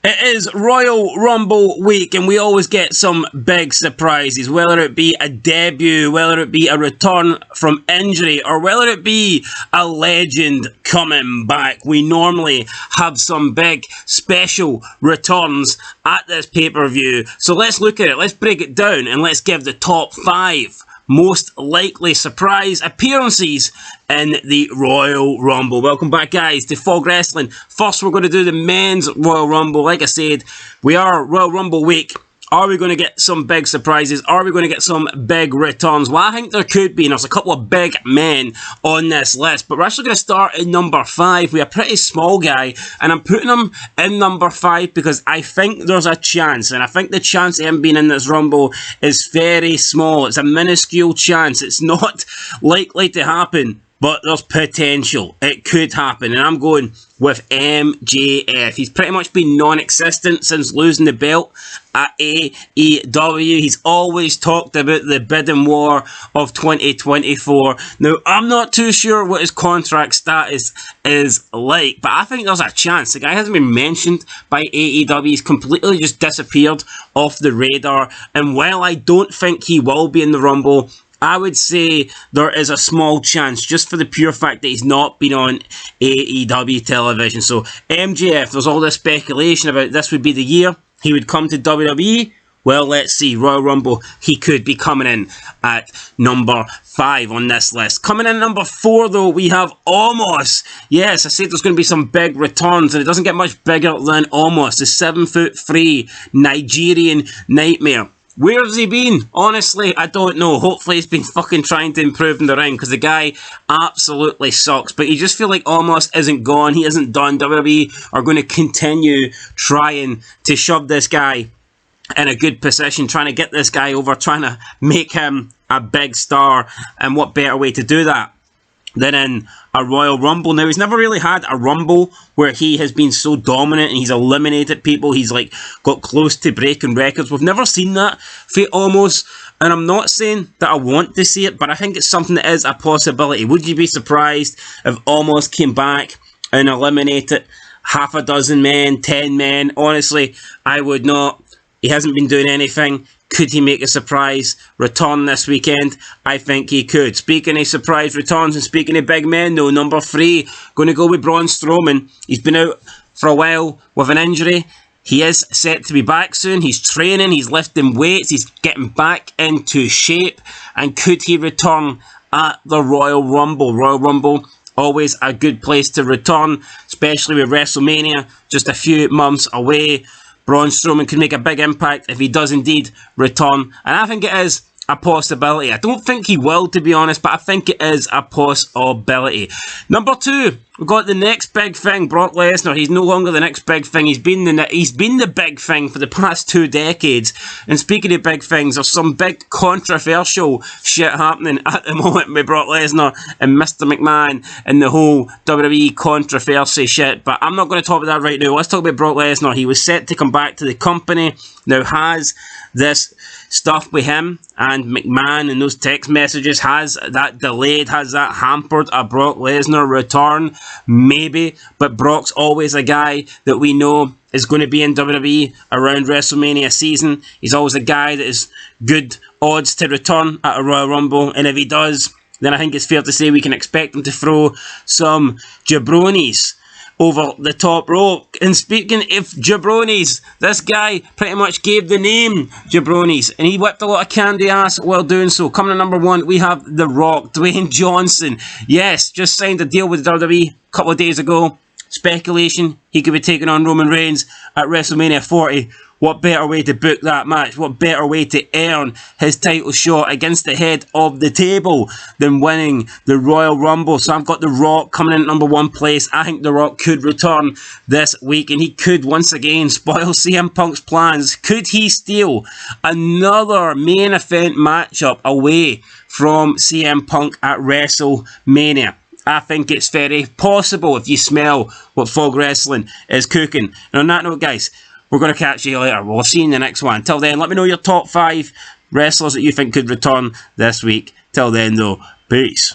It is Royal Rumble week, and we always get some big surprises, whether it be a debut, whether it be a return from injury, or whether it be a legend coming back. We normally have some big special returns at this pay-per-view. So let's look at it, let's break it down, and let's give the top 5 most likely surprise appearances in the Royal Rumble. Welcome back, guys, to Fog Wrestling. First, we're going to do the men's Royal Rumble. Like I said, we are Royal Rumble week. Are we going to get some big surprises? Are we going to get some big returns? Well, I think there could be, and there's a couple of big men on this list. But we're actually going to start in number 5 with a pretty small guy, and I'm putting him in number 5 because I think there's a chance, and I think the chance of him being in this Rumble is very small. It's a minuscule chance. It's not likely to happen, but there's potential. It could happen, and I'm going with MJF. He's pretty much been non-existent since losing the belt at AEW. He's always talked about the bidding war of 2024. Now, I'm not too sure what his contract status is like, but I think there's a chance. The guy hasn't been mentioned by AEW. He's completely just disappeared off the radar, and while I don't think he will be in the Rumble, I would say there is a small chance, just for the pure fact that he's not been on AEW television. So MJF, there's all this speculation about this would be the year he would come to WWE. Well, let's see. Royal Rumble, he could be coming in at number 5 on this list. Coming in at number 4, though, we have Omos. Yes, I said there's going to be some big returns, and it doesn't get much bigger than Omos, the 7'3" Nigerian nightmare. Where has he been? Honestly, I don't know. Hopefully he's been fucking trying to improve in the ring, because the guy absolutely sucks. But you just feel like Omos isn't gone. He isn't done. WWE are going to continue trying to shove this guy in a good position, trying to get this guy over, trying to make him a big star. And what better way to do that than in a Royal Rumble? Now, he's never really had a Rumble where he has been so dominant and he's eliminated people. He's like got close to breaking records. We've never seen that for Omos, and I'm not saying that I want to see it, but I think it's something that is a possibility. Would you be surprised if Omos came back and eliminated half a dozen men, 10 men? Honestly, I would not. He hasn't been doing anything. Could he make a surprise return this weekend? I think he could. Speaking of surprise returns and speaking of big men, though, number 3, going to go with Braun Strowman. He's been out for a while with an injury. He is set to be back soon. He's training, he's lifting weights, he's getting back into shape. And could he return at the Royal Rumble? Royal Rumble, always a good place to return, especially with WrestleMania just a few months away. Braun Strowman can make a big impact if he does indeed return, and I think it is a possibility. I don't think he will, to be honest, but I think it is a possibility. Number 2, we've got the next big thing, Brock Lesnar. He's no longer the next big thing. He's been the big thing for the past 2 decades. And speaking of big things, there's some big controversial shit happening at the moment with Brock Lesnar and Mr. McMahon and the whole WWE controversy shit. But I'm not going to talk about that right now. Let's talk about Brock Lesnar. He was set to come back to the company. Now, has this stuff with him and McMahon and those text messages, has that delayed, has that hampered a Brock Lesnar return? Maybe, but Brock's always a guy that we know is going to be in WWE around WrestleMania season. He's always a guy that is good odds to return at a Royal Rumble, and if he does, then I think it's fair to say we can expect him to throw some jabronis over the top rope. And speaking of jabronis, this guy pretty much gave the name jabronis, and he whipped a lot of candy ass while doing so. Coming to number 1, we have The Rock, Dwayne Johnson. Yes, just signed a deal with WWE a couple of days ago. Speculation, he could be taking on Roman Reigns at WrestleMania 40. What better way to book that match? What better way to earn his title shot against the head of the table than winning the Royal Rumble? So I've got The Rock coming in at number 1 place. I think The Rock could return this week, and he could once again spoil CM Punk's plans. Could he steal another main event matchup away from CM Punk at WrestleMania? I think it's very possible if you smell what Fog Wrestling is cooking. And on that note, guys, we're going to catch you later. We'll see you in the next one. Till then, let me know your top 5 wrestlers that you think could return this week. Till then, though, peace.